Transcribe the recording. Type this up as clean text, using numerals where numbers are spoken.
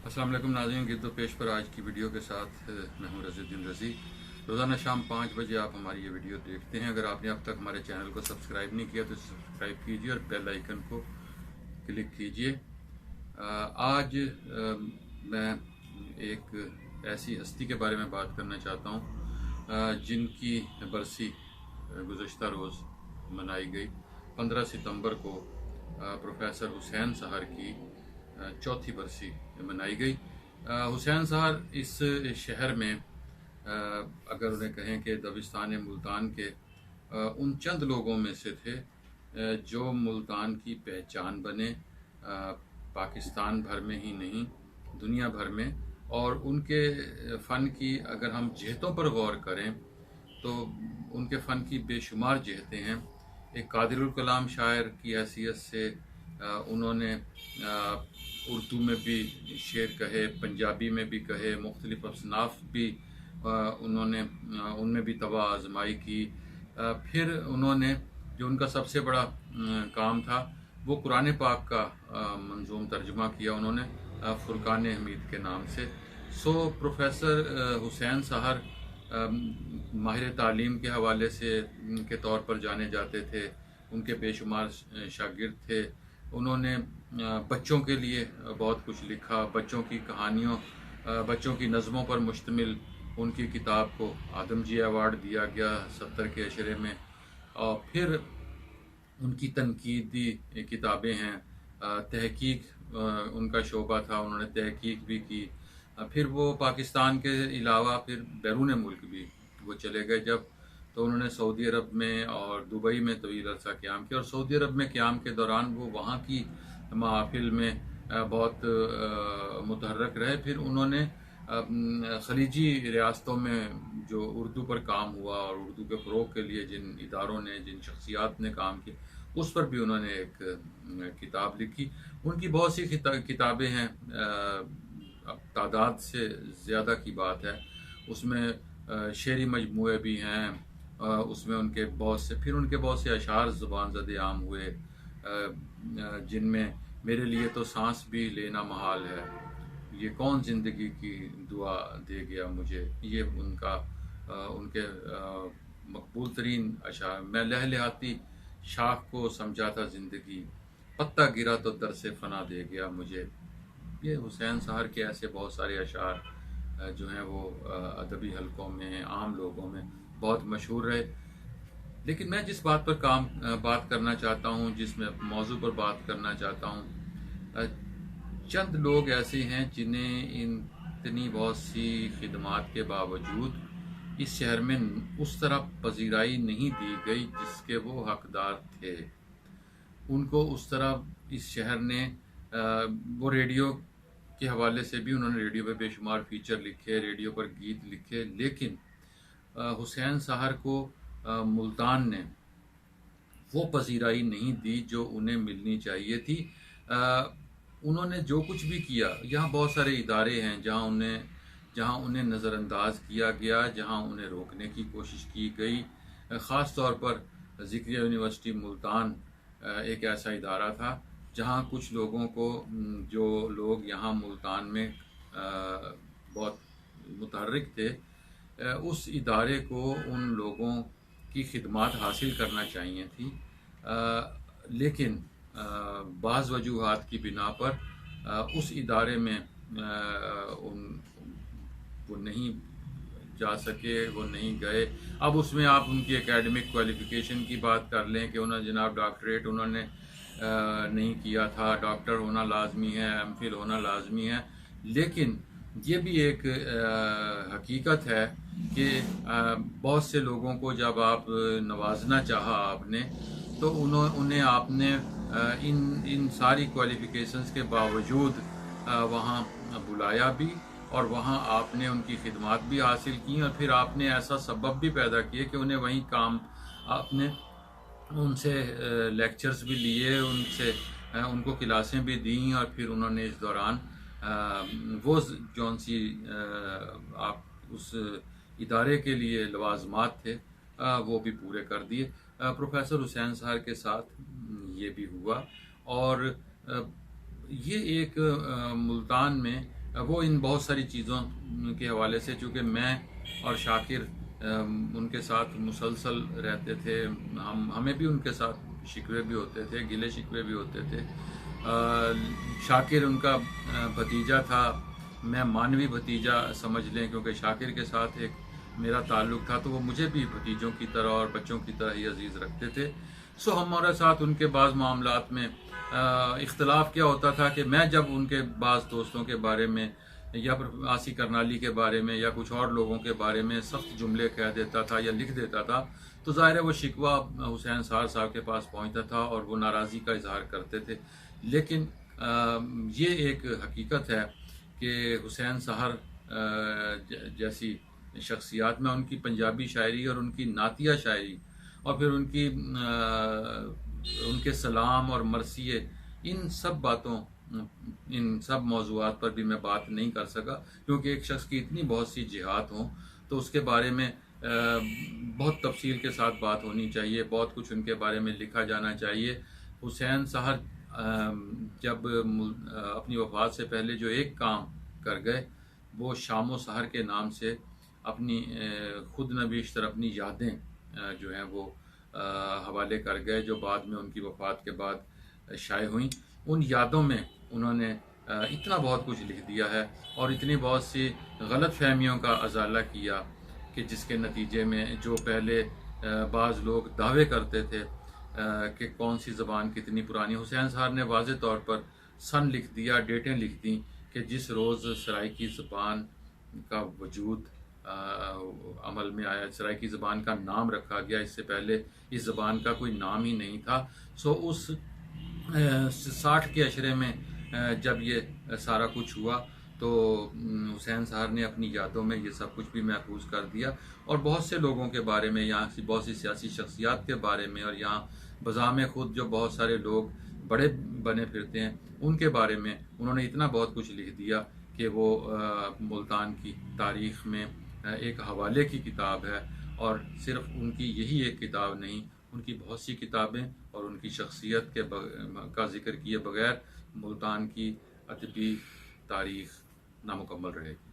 अस्सलाम वालेकुम नाज़रीन, गिरदो पेश पर आज की वीडियो के साथ मैं हूं रज़ीउद्दीन रज़ी। रोज़ाना शाम 5 बजे आप हमारी ये वीडियो देखते हैं। अगर आपने अब तक हमारे चैनल को सब्सक्राइब नहीं किया तो सब्सक्राइब कीजिए और बेल आइकन को क्लिक कीजिए। आज मैं एक ऐसी हस्ती के बारे में बात करना चाहता हूं जिनकी बरसी गुज़श्ता रोज़ मनाई गई। 15 सितंबर को प्रोफेसर हुसैन सहर की चौथी बरसी मनाई गई। हुसैन सहर इस शहर में अगर उन्हें कहें कि दबिस्तान मुल्तान के उन चंद लोगों में से थे जो मुल्तान की पहचान बने, पाकिस्तान भर में ही नहीं दुनिया भर में। और उनके फ़न की अगर हम जहतों पर गौर करें तो उनके फ़न की बेशुमार जहतें हैं। एक कादिरुल कलाम शायर की हैसियत से उन्होंने उर्दू में भी शेर कहे, पंजाबी में भी कहे, मुख्तलिफ असनाफ भी उन्होंने उनमें भी तवा आजमाई की। फिर उन्होंने जो उनका सबसे बड़ा काम था वो कुरान पाक का मंजूम तर्जुमा किया उन्होंने फुरकान हमीद के नाम से। सो प्रोफेसर हुसैन सहर माहिर तालीम के हवाले से के तौर पर जाने जाते थे। उनके बेशुमार शागिर्द थे। उन्होंने बच्चों के लिए बहुत कुछ लिखा। बच्चों की कहानियों, बच्चों की नज़मों पर मुश्तमिल उनकी किताब को आदमजी अवार्ड दिया गया 70 के अशरे में। और फिर उनकी तनकीदी किताबें हैं। तहकीक उनका शोबा था, उन्होंने तहकीक भी की। फिर वो पाकिस्तान के अलावा फिर बैरून मुल्क भी वो चले गए जब, तो उन्होंने सऊदी अरब में और दुबई में तवील अरसा क़याम किया। और सऊदी अरब में क़याम के दौरान वो वहाँ की महफिल में बहुत मुतहर्रक रहे। फिर उन्होंने खलीजी रियासतों में जो उर्दू पर काम हुआ और उर्दू के फ़रोग़ के लिए जिन इदारों ने, जिन शख्सियात ने काम किया, उस पर भी उन्होंने एक किताब लिखी। उनकी बहुत सी किताबें हैं, अब तादाद से ज़्यादा की बात है। उसमें शेरी मजमूए भी हैं, उसमें उनके बहुत से अशार ज़ुबान ज़द आम हुए, जिनमें मेरे लिए तो सांस भी लेना महाल है, ये कौन ज़िंदगी की दुआ दे गया मुझे। ये उनके मकबूल तरीन अशार। मैं लहलहाती शाख को समझा था ज़िंदगी, पत्ता गिरा तो दर से फना दे गया मुझे। ये हुसैन सहर के ऐसे बहुत सारे अशार जो हैं वो अदबी हलकों में, आम लोगों में बहुत मशहूर रहे। लेकिन मैं जिस बात पर बात करना चाहता हूँ, जिस मौजू पर बात करना चाहता हूँ, चंद लोग ऐसे हैं जिन्हें इतनी बहुत सी खिदमात के बावजूद इस शहर में उस तरह पजीराई नहीं दी गई जिसके वो हकदार थे। उनको उस तरह इस शहर ने वो रेडियो के हवाले से भी उन्होंने रेडियो पर बेशुमार फ़ीचर लिखे, रेडियो पर गीत लिखे, लेकिन हुसैन सहर को मुल्तान ने वो पजीराई नहीं दी जो उन्हें मिलनी चाहिए थी। उन्होंने जो कुछ भी किया, यहाँ बहुत सारे इदारे हैं जहाँ उन्हें नज़रअंदाज किया गया, जहाँ उन्हें रोकने की कोशिश की गई। ख़ास तौर पर ज़िक्रिया यूनिवर्सिटी मुल्तान एक ऐसा इदारा था जहाँ कुछ लोगों को, जो लोग यहाँ मुल्तान में बहुत मुतहर्रिक थे, उस इदारे को उन लोगों की खिदमात हासिल करना चाहिए थी। लेकिन बाज़ वजूहात की बिना पर उस इदारे में वो नहीं जा सके, वो नहीं गए। अब उसमें आप उनकी एकेडमिक क्वालिफ़िकेशन की बात कर लें कि उन्होंने जनाब डॉक्टरेट उन्होंने नहीं किया था, डॉक्टर होना लाजमी है, एमफिल होना लाजमी है। लेकिन ये भी एक हकीकत है कि बहुत से लोगों को जब आप नवाजना चाहा आपने, तो उन्हें आपने इन सारी क्वालिफ़िकेशंस के बावजूद वहाँ बुलाया भी और वहाँ आपने उनकी खिदमत भी हासिल की। और फिर आपने ऐसा सबब भी पैदा किए कि उन्हें वहीं काम, आपने उनसे लेक्चर्स भी लिए, उनको क्लासें भी दी और फिर उन्होंने इस दौरान वो जौन सी आप उस इदारे के लिए लवाजमात थे वो भी पूरे कर दिए। प्रोफेसर हुसैन सहर के साथ ये भी हुआ। और ये एक मुल्तान में वो इन बहुत सारी चीज़ों के हवाले से, चूँकि मैं और शाकिर उनके साथ मुसलसल रहते थे, हमें भी उनके साथ शिकवे भी होते थे, गिले शिकवे भी होते थे। शाकिर उनका भतीजा था, मैं मानवी भतीजा समझ लें, क्योंकि शाकिर के साथ एक मेरा ताल्लुक़ था, तो वो मुझे भी भतीजों की तरह और बच्चों की तरह ही अजीज़ रखते थे। सो हमारे साथ उनके बाज़ मामलात में इख्तलाफ क्या होता था कि मैं जब उनके बाज़ दोस्तों के बारे में या आसी करनाली के बारे में या कुछ और लोगों के बारे में सख्त जुमले कह देता था या लिख देता था, तो ज़ाहिर है वो शिकवा हुसैन साहर साहब के पास पहुंचता था और वो नाराज़गी का इजहार करते थे। लेकिन ये एक हकीकत है कि हुसैन साहर जैसी शख्सियात में उनकी पंजाबी शायरी और उनकी नातिया शायरी और फिर उनके सलाम और मरसिए, इन सब बातों, इन सब मौज़ूआत पर भी मैं बात नहीं कर सका, क्योंकि एक शख्स की इतनी बहुत सी जिहात हों तो उसके बारे में बहुत तफसील के साथ बात होनी चाहिए, बहुत कुछ उनके बारे में लिखा जाना चाहिए। हुसैन साहर जब अपनी वफ़ात से पहले जो एक काम कर गए, वो शाम सहर के नाम से अपनी खुद नवीश्तर अपनी यादें जो हैं वो हवाले कर गए, जो बाद में उनकी वफ़ात के बाद शाये हुई। उन यादों में उन्होंने इतना बहुत कुछ लिख दिया है और इतनी बहुत सी गलत फहमियों का अजाला किया कि जिसके नतीजे में जो पहले बाज़ लोग दावे करते थे कि कौन सी ज़बान कितनी पुरानी, हुसैन साहब ने वाज़े तौर पर सन लिख दिया, डेटें लिख दी कि जिस रोज़ सराइकी ज़बान का वजूद अमल में आया, सराइकी ज़बान का नाम रखा गया, इससे पहले इस ज़बान का कोई नाम ही नहीं था। सो उस 60 के अशरे में जब ये सारा कुछ हुआ तो हुसैन साहर ने अपनी यादों में ये सब कुछ भी महफूज कर दिया और बहुत से लोगों के बारे में, यहाँ की बहुत सी सियासी शख्सियात के बारे में और यहाँ बज़ाम खुद जो बहुत सारे लोग बड़े बने फिरते हैं उनके बारे में उन्होंने इतना बहुत कुछ लिख दिया कि वो मुल्तान की तारीख़ में एक हवाले की किताब है। और सिर्फ उनकी यही एक किताब नहीं, उनकी बहुत सी किताबें और उनकी शख्सियत का जिक्र किए बगैर मुल्तान की अदबी तारीख़ नामुकम्मल रहेगी।